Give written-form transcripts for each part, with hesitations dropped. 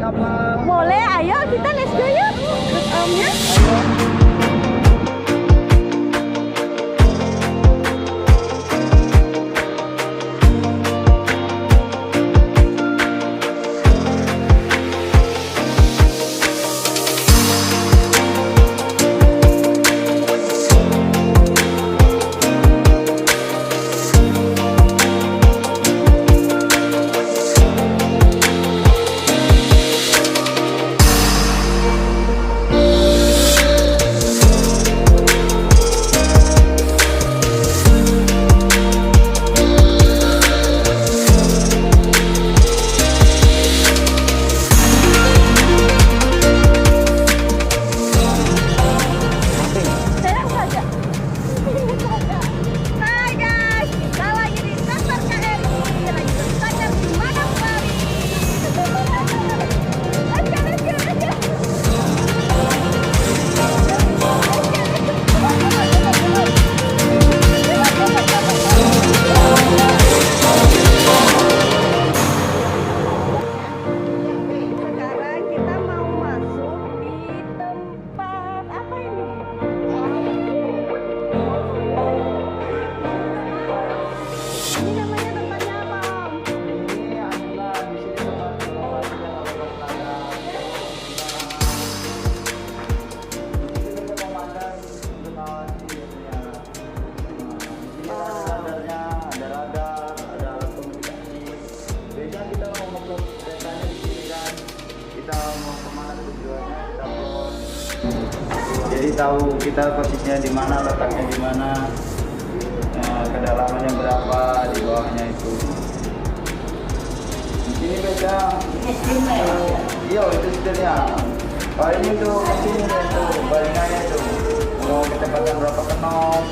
kapal. Boleh, ayo kita let's go yuk. Terus omnya. Jadi tahu kita posisinya di mana, letaknya di mana, kedalamannya berapa, di bawahnya itu. Di sini beda. Iya, itu sebenarnya. Kalau ini tuh mesinnya tuh, balingannya tuh. Mau kecepatan berapa knot,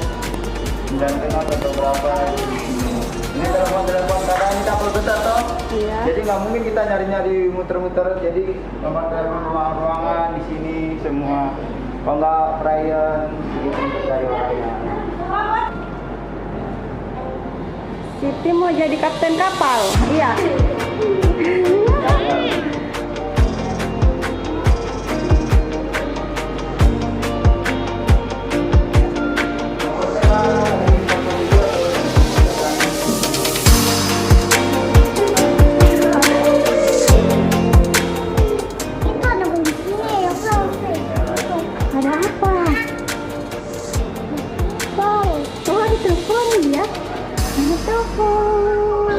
9 knot atau berapa di sini. Ini telepon karena ini kapal besar toh. Iya. Jadi nggak mungkin kita nyari-nyari muter-muter. Jadi memakai ruangan di sini semua. Kalau nggak perayaan, gitu untuk cari orangnya. Siti mau jadi kapten kapal. Iya. Ada apa? Wow, oh ada telepon ya? Ada telepon.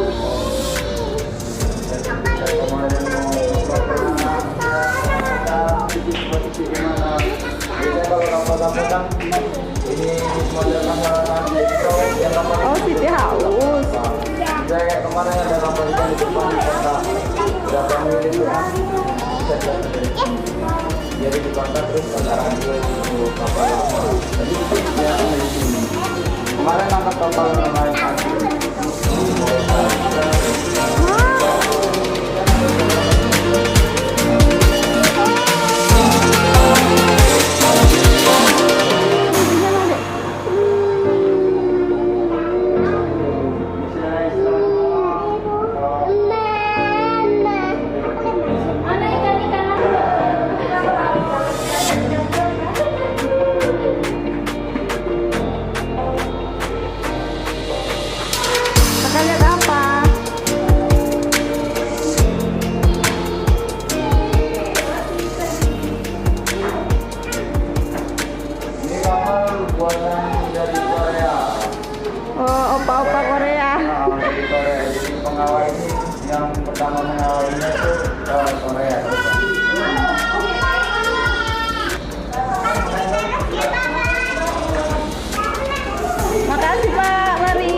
Oh, Siti haus. Kayak kemarin ada kapal ikan di depan kota. Berapa mil itu kan? Jadi di kota terus kendaraan itu kapal. Jadi itu dia di sini. Kemarin nangkap kapal kemarin pagi. Opa-opa Korea. Nah, dari Korea. Jadi pengawal ini yang pertama mengawalnya itu Korea. Makasih Pak, mari.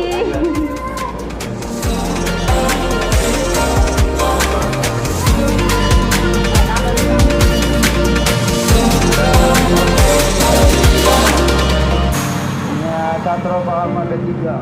Satro Paham ada 3.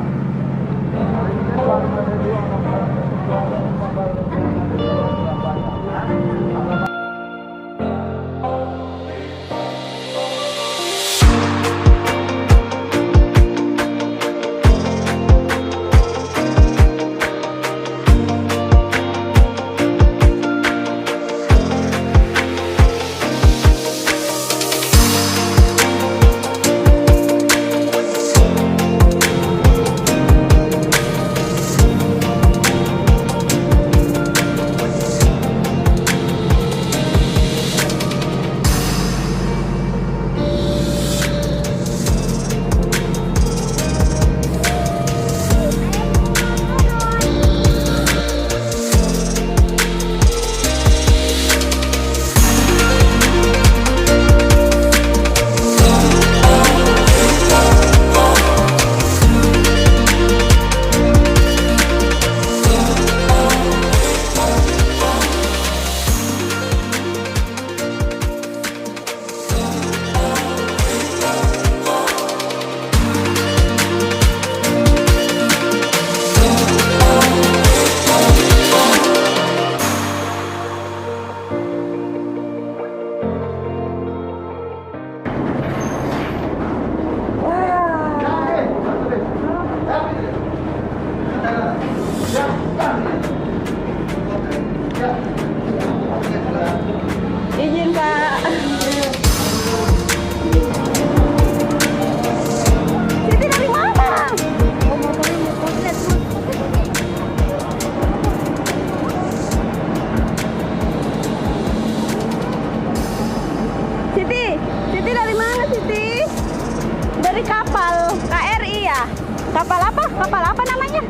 dari kapal KRI ya? Kapal apa? Kapal apa namanya?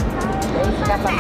Kapal